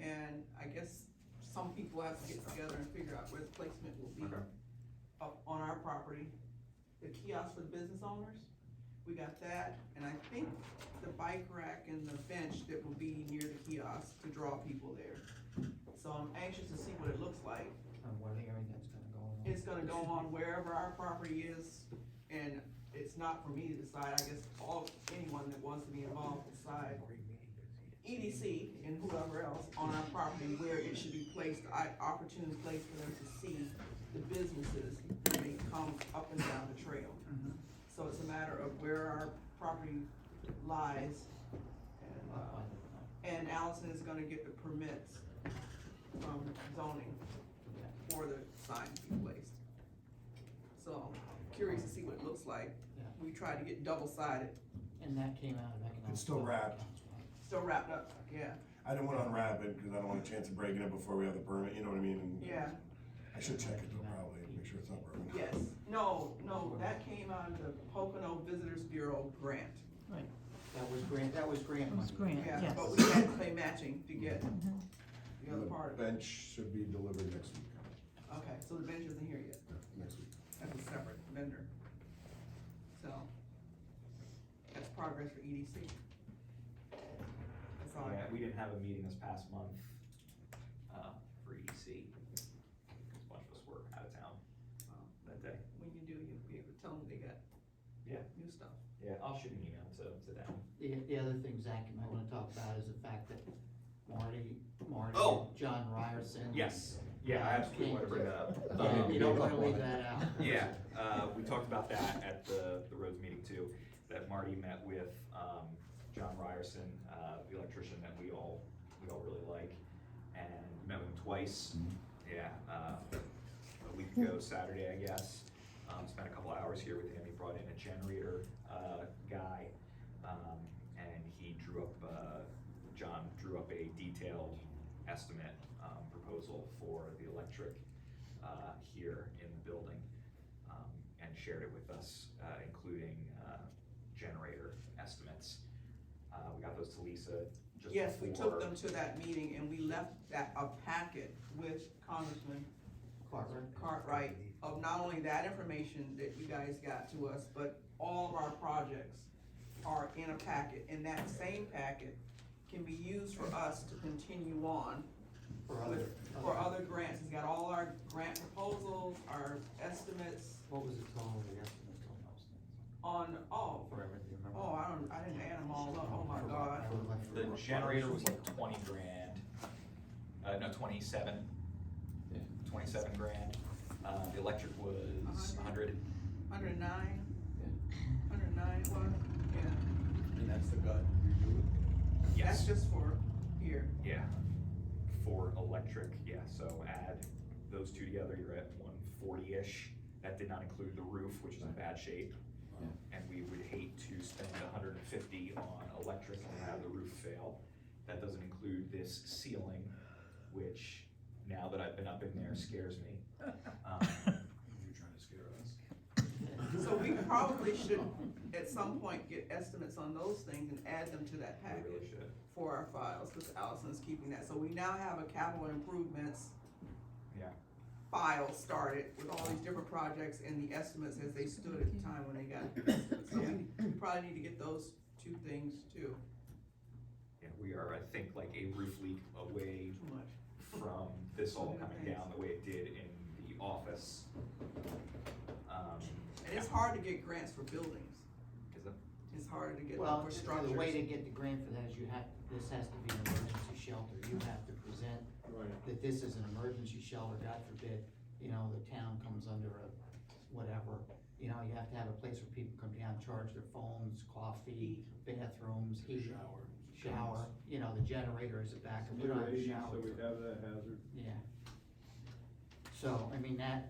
and I guess some people have to get together and figure out where the placement will be Okay. up on our property. The kiosk for the business owners, we got that, and I think the bike rack and the bench that will be near the kiosk to draw people there. So I'm anxious to see what it looks like. What area that's gonna go on. It's gonna go on wherever our property is, and it's not for me to decide, I guess anyone that wants to be involved decide. EDC and whoever else on our property where it should be placed, opportune place for them to see the businesses when they come up and down the trail. Mhm. So it's a matter of where our property lies, I'll find it. and Allison is gonna get the permits from zoning for the sign to be placed. So, curious to see what it looks like. Yeah. We tried to get double-sided And that came out of economic. It's still development wrapped. council. Still wrapped up, yeah, I didn't wanna unwrap it, cause I don't want a chance of breaking it before we have the permit, you know what I mean? And yeah, I should check it though, probably, make sure it's not broken. yes. No, that came out of the Pocono Visitors Bureau grant. Right, That was grant it was money. grant, Yeah, yes. but we had to pay matching to get the other And part of the it. bench should be delivered next week, Okay, so the bench isn't here yet, next week. that's a separate vendor. So, that's progress for EDC. That's all I Yeah, got. we didn't have a meeting this past month, for EDC, because a bunch of us were out of town, that day. When you do, you'll be able to tell them they got Yeah. new stuff. Yeah, I'll shoot an email to them. The other thing, Zach, you might wanna talk about is the fact that Marty, Oh. and John Ryerson. Yes, yeah, I absolutely want to bring that up. Yeah, you don't wanna leave that out. Yeah, we talked about that at the roads meeting too, that Marty met with, John Ryerson, the electrician that we all really like, and met with him twice. Yeah, a week ago, Saturday, I guess. Spent a couple hours here with him. He brought in a generator, guy, and he drew up, John drew up a detailed estimate, proposal for the electric, here in the building, and shared it with us, including, generator estimates. We got those to Lisa just Yes, we took before- them to that meeting and we left a packet with Congressman Cartwright of not only that information that you guys got to us, but all of our projects are in a packet, and that same packet can be used for us to continue on for other grants. It's got all our grant proposals, our estimates What was the total, the estimate on those things? on, For everything, remember? I didn't add them all up, oh my God. The generator was like 20 grand, no, 27 grand. The electric was 100. 109? 109 it was, yeah. And that's the gut. That's Yes, just for here. yeah, for electric, yeah, so add those two together, you're at 140-ish. That did not include the roof, which is in bad shape. And we would hate to spend 150 on electric and have the roof fail. That doesn't include this ceiling, which, now that I've been up in there, scares me. You're trying to scare us. So we probably should, at some point, get estimates on those things and add them to that I package really should. for our files, because Allison's keeping that. So we now have a capital improvements Yeah. file started with all these different projects and the estimates as they stood at the time when they got the estimates. So we probably need to get those two things too, Yeah, we are, I think, like a roof leak away too much. from this all coming down the way it did in the office. And it's hard to get grants for buildings. Is it? It's harder to get them Well, for the structures. way to get the grant for that is this has to be an emergency shelter. You have to present Right. that this is an emergency shelter, God forbid, the town comes under a whatever. You have to have a place where people come down, charge their phones, coffee, bathrooms, heat, shower. The generator is a backup. We don't have a 280, shower. so we have that hazard. Yeah. So,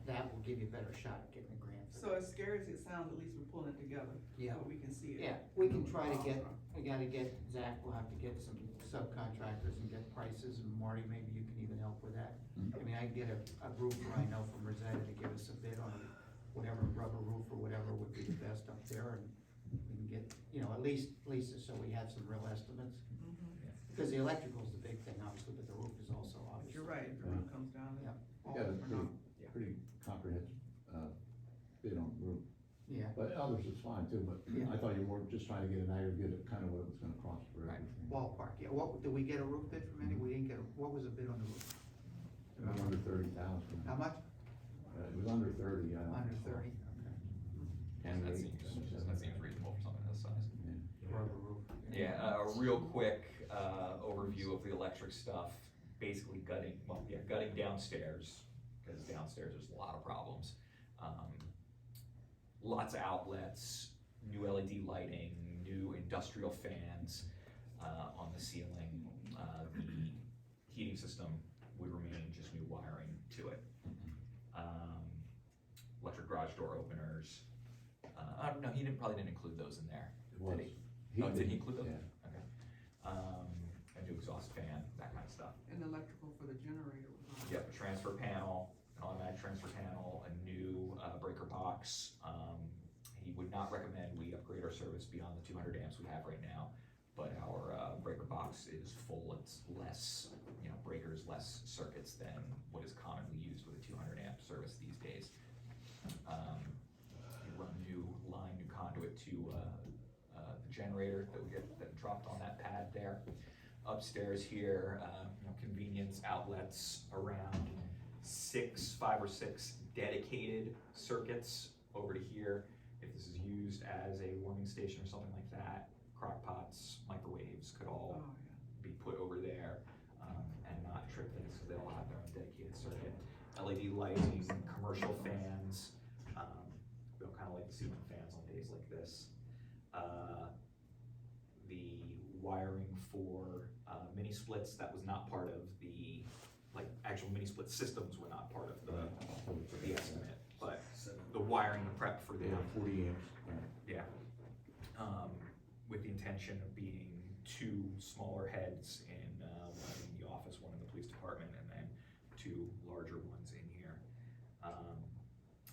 that will give you a better shot at getting a grant for So as scary as it sounds, at least we're pulling it together. Yeah. So we can see it. Yeah, we can try to get, we gotta get, Zach will have to get some subcontractors and get prices, and Marty, maybe you can even help with that. I mean, I can get a roofer I know from Rosetta to give us a bid on whatever rubber roof or whatever would be the best up there, and we can get, at least so we have some real estimates. Because the electrical's the big thing, obviously, but the roof is also obviously. You're right, if the roof comes down, Yeah. all Got a or not. pretty comprehensive, bid on the roof. Yeah, But others is fine too, but Yeah. I thought you were just trying to get an aggregate of kind of what it was gonna cost for Right. everything. ballpark, yeah, did we get a roof bid from any, we didn't get, what was the bid on the roof? It was under 30,000. How much? It was under 30, yeah. Under 30, okay, And That they- seems reasonable for something this size. Yeah. rubber roof. Yeah, a real quick, overview of the electric stuff, basically gutting downstairs, because downstairs there's a lot of problems. Lots of outlets, new LED lighting, new industrial fans, on the ceiling. The heating system would remain just new wiring to it. Electric garage door openers, no, he probably didn't include those in there, It was. did he? Oh, did he include those? Yeah. Okay. A new exhaust fan, that kind of stuff. And electrical for the generator was on. Yep, a transfer panel, an automatic transfer panel, a new breaker box. He would not recommend we upgrade our service beyond the 200 amps we have right now, but our breaker box is full. It's less, breakers, less circuits than what is commonly used with a 200 amp service these days. We run new line, new conduit to the generator that dropped on that pad there. Upstairs here, convenience outlets around 5 or 6 dedicated circuits over to here. If this is used as a warming station or something like that, crock pots, microwaves could all Oh, be put over there and not trip things because they all have their own dedicated circuit. LED lighting, commercial fans, we don't kind of like the ceiling fans on days like this. The wiring for mini splits, that was not part of the, actual mini split systems were not part of the estimate, but the wiring, the prep for the, 40 amps. yeah. With the intention of being 2 smaller heads one in the office, one in the police department, and then 2 larger ones in here.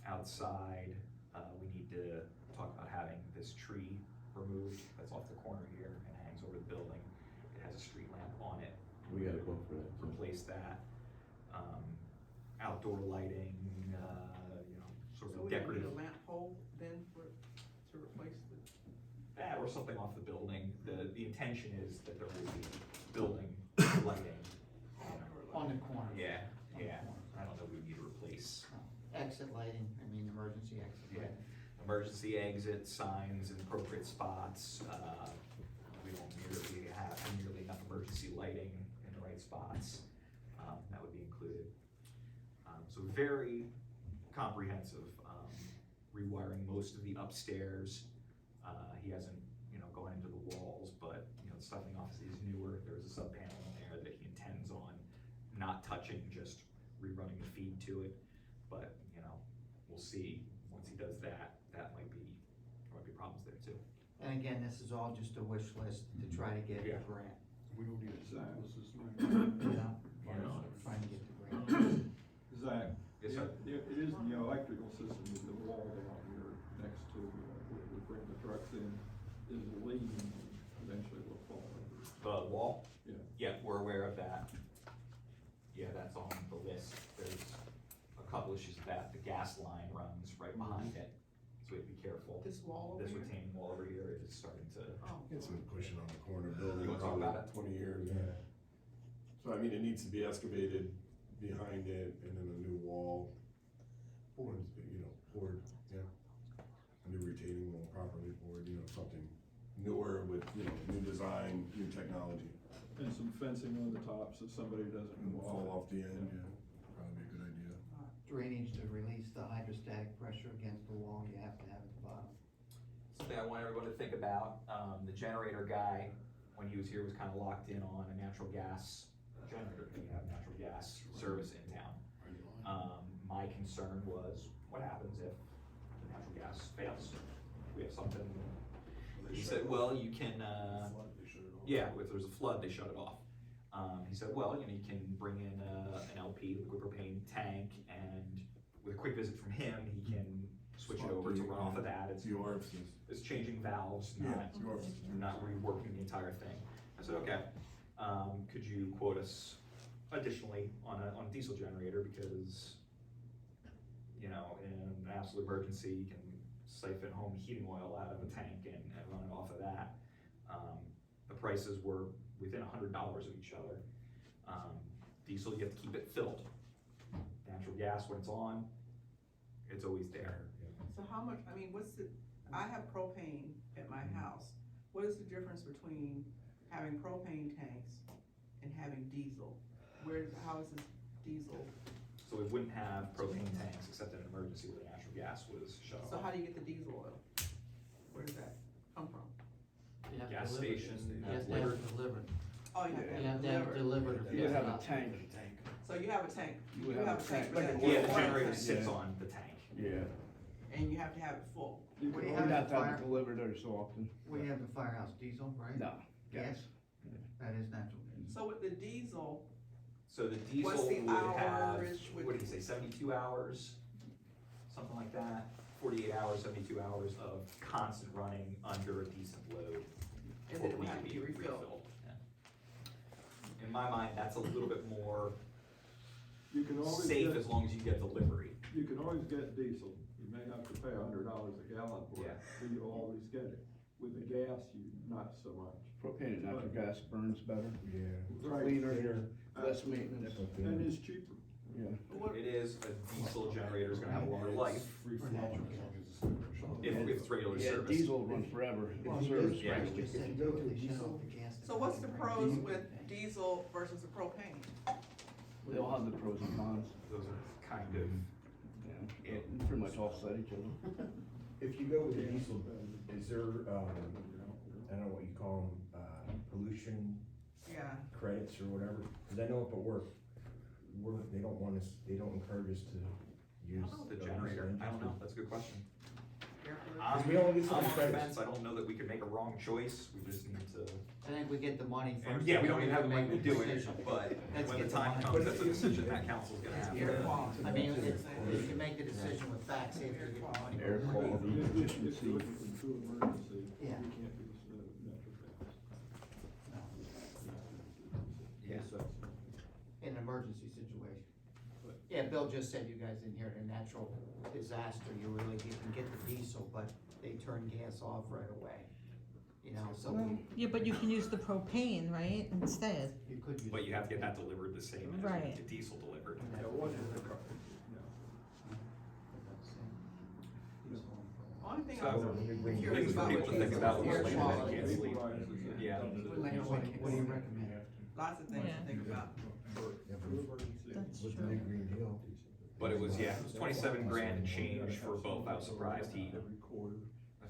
Outside, we need to talk about having this tree removed that's off the corner here and hangs over the building. It has a street lamp on it. We got a quote for that. too. Replace that. Outdoor lighting, sort So of we don't need decorative. a lamp pole then to replace the, That or something off the building. The intention is that there will be building lighting. On the corner. Yeah, On the yeah. corner. I don't know, we need to replace. Exit lighting, emergency exit Yeah. lighting. Emergency exit signs in appropriate spots. We don't nearly have nearly enough emergency lighting in the right spots. That would be included. So very comprehensive, rewiring most of the upstairs. He hasn't, gone into the walls, but, the stuff in the office is newer. There's a sub panel in there that he intends on not touching, just rerunning the feed to it. But, we'll see, once he does that, there might be problems there too. And again, this is all just a wish list to try to get a Yeah. grant, We don't need a Zach, this is trying to get the grant. Zach. Yes, sir. It is the electrical system with the wall down here next to, where we bring the trucks in, is leaning, eventually will fall over. The wall? Yeah. Yeah, we're aware of that. Yeah, that's on the list. There's a couple issues with that. The gas line runs right behind it, so we have to be careful. this wall over This here? retaining wall over here is starting to, Oh. It's been pushing on the corner building. You wanna talk about it? 20 years, yeah. So I mean, it needs to be excavated behind it and then a new wall. Poured, poured, yeah. A new retaining wall properly poured, something newer with, new design, new technology. And some fencing on the top so somebody doesn't And go fall off. off the end, yeah, probably be a good idea. Drainage to release the hydrostatic pressure against the wall, you have to have at the bottom. something I want everyone to think about. The generator guy, when he was here, was kind of locked in on a natural gas generator. We have natural gas service in town. My concern was, what happens if the natural gas fails? We have something, he said, well, you can, yeah, if there's a flood, they shut it off. He said, well, you can bring in an LP, liquid propane tank, and with a quick visit from him, he can switch it over to run off of that. It's yours. It's changing valves, Yeah, not, it's yours. not reworking the entire thing. I said, okay, could you quote us additionally on a diesel generator, because, in an absolute emergency, you can siphon home heating oil out of a tank and run it off of that. The prices were within $100 of each other. Diesel, you have to keep it filled. Natural gas, when it's on, it's always there. So how much, I have propane at my house. What is the difference between having propane tanks and having diesel? How is this diesel? So we wouldn't have propane tanks except in an emergency where the natural gas was shut So off. how do you get the diesel oil? Where does that come from? You have to Gas deliver it. station, You have to have it delivered. Oh, you have to You have have it to have it delivered. delivered. You would have a Yeah. tank. So you have a tank. You would have a tank, but like a that- Yeah, the oil generator tank. sits Yeah. on the tank. Yeah, And you have to have it full. You What can do you always- We have have to have fire? it delivered every so often. We have the firehouse diesel, right? No, Gas? gas. That is natural. So with the diesel, So the What's diesel the would have, hours with- what did he say, 72 hours? Something like that, 48 hours, 72 hours of constant running under a decent load. And before then it would we have need to be refilled. Yeah. In my mind, that's a little bit more You can always safe get, as long as you get delivery. you can always get diesel. You may have to pay $100 a gallon for it, Yeah. but you'll always get it. With the gas, you, not so much. Propane and natural gas burns better. Yeah. Right. Cleaner, less maintenance. And it's cheaper. Yeah. what, It is, a diesel generator is gonna have a longer life Free For flow, natural as gas. long as it's under if it's regular Yeah, service. diesel will run forever. Well, It's you service just, yeah. price. just said, If you go to they shut diesel- off the gas. so what's the pros with diesel versus the propane? They all have the pros and cons. Those are kind of, Yeah, it pretty much offset each other. If you go with the diesel, is there, I don't know what you call them, pollution Yeah, credits or whatever? Cause I know up at work, they don't want us, they don't encourage us to I use. don't know, the generator, I don't know, that's a good question. air pollution. I'm, we only get I'm some on the credits. fence, I don't know that we could make a wrong choice, we just need to, I think we get the money and first. yeah, we and don't then even have the make money to the do it, decision. but Let's when get the the time money. comes, that's a decision that council's gonna have Air to. quality. I mean, you can make the decision with facts after you get the money. Air quality, If efficiency. you're looking to emergency, you Yeah. can't use natural gas. No, Yeah. in an emergency situation. Yeah, Bill just said you guys didn't hear it, a natural disaster, you can get the diesel, but they turn gas off right away. You know, so Yeah, but you can use the propane, right, instead? you could use. But you have to get that delivered the same as you Right. get the diesel delivered. Yeah, one in the car, no. Only thing So, I'm curious Things for about people with to think diesel about when Air we're quality. can't sleep. Yeah. What do you recommend? lots of things Yeah. to think about. That's With the true. big green deal. But it was, yeah, it was 27 grand and change for both, I was surprised I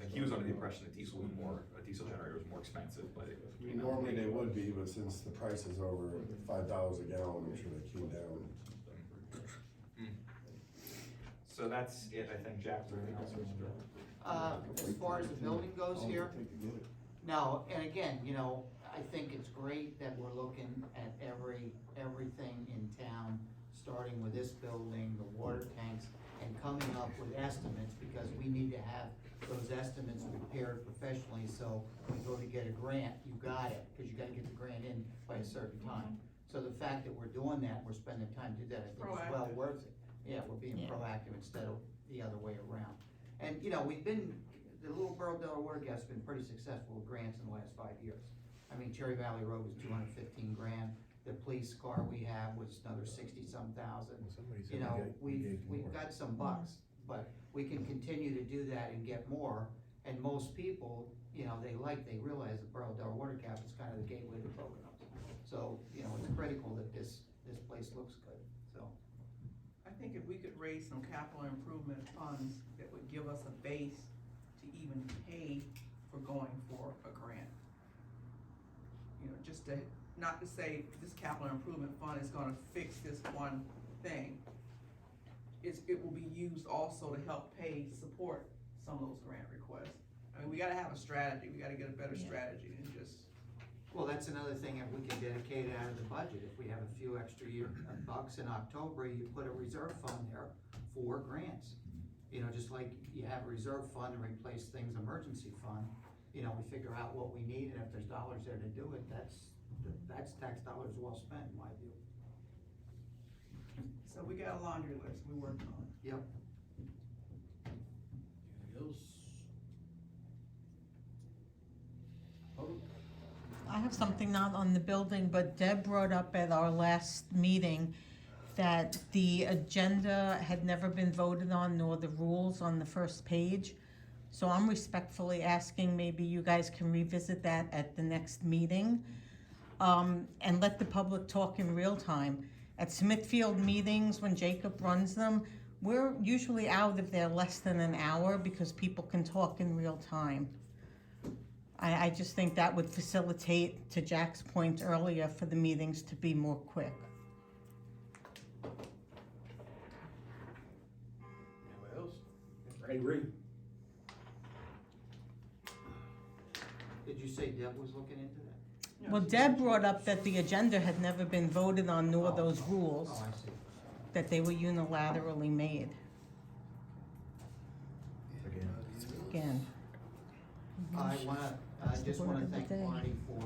think he was under the impression that diesel was more, a diesel generator was more expensive, but it. Normally they would be, but since the price is over $5 a gallon, I'm sure they came down. So that's it, I think, Jack, is there anything else? As far as the building goes here, no, and again, you know, I think it's great that we're looking at everything in town, starting with this building, the water tanks, and coming up with estimates, because we need to have those estimates prepared professionally, so when we go to get a grant, you got it, cause you gotta get the grant in by a certain time. So the fact that we're doing that, we're spending time to do that, I think is well Proactive. worth it. Yeah, we're being Yeah. proactive instead of the other way around. And, you know, the Little Borough Delaware Gas has been pretty successful with grants in the last 5 years. I mean, Cherry Valley Road was 215 grand, the police car we have was another 60-some thousand. Somebody said You we know, gave we've more. got some bucks, but we can continue to do that and get more. And most people, you know, they realize that Borough Delaware Water Cap is kind of the gateway to programs. So, you know, it's critical that this place looks good, so. I think if we could raise some capital improvement funds that would give us a base to even pay for going for a grant. You know, just to, not to say this capital improvement fund is gonna fix this one thing. It will be used also to help pay, support some of those grant requests. I mean, we gotta have a strategy, we gotta get a better Yeah. strategy than just, Well, that's another thing, if we can dedicate it out of the budget, if we have a few extra bucks in October, you put a reserve fund there for grants. You know, just like you have a reserve fund to replace things, emergency fund, you know, we figure out what we need, and if there's dollars there to do it, that's tax dollars well spent, in my view. so we got a laundry list we working on. Yep. I have something not on the building, but Deb brought up at our last meeting that the agenda had never been voted on, nor the rules on the first page. So I'm respectfully asking maybe you guys can revisit that at the next meeting, and let the public talk in real time. At Smithfield meetings, when Jacob runs them, we're usually out of there less than an hour because people can talk in real time. I just think that would facilitate, to Jack's point earlier, for the meetings to be more quick. I agree. Did you say Deb was looking into that? Well, Deb brought up that the agenda had never been voted on, nor those rules, Oh, I see. that they were unilaterally made. Again. I just word wanna of the thank day. Marty for,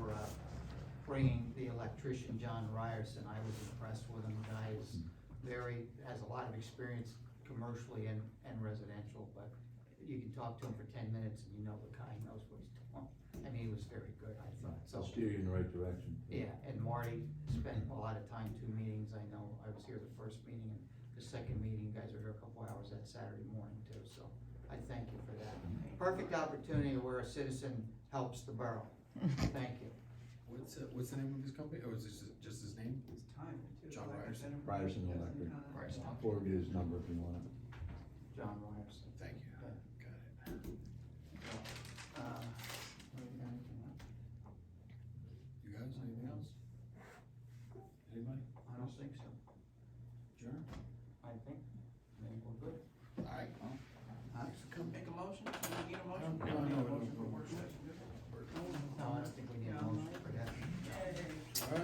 bringing the electrician, John Ryerson. I was impressed with him. The guy is has a lot of experience commercially and residential, but you can talk to him for 10 minutes and you know the guy knows what he's doing. I mean, he was very good, I thought, so. Steer you in the right direction. Yeah, and Marty spent a lot of time, 2 meetings, I know, I was here the first meeting, and the second meeting, you guys were here a couple hours that Saturday morning too, so I thank you for that. Perfect opportunity where a citizen helps the borough, thank you. What's the name of his company? Oh, is this just his name? It's time too. John Ryerson. Ryerson Electric. Or get his number if you want it. John Ryerson. Thank you. Got it. What do you got, anything else? You guys, anything else? Anybody? I don't think so.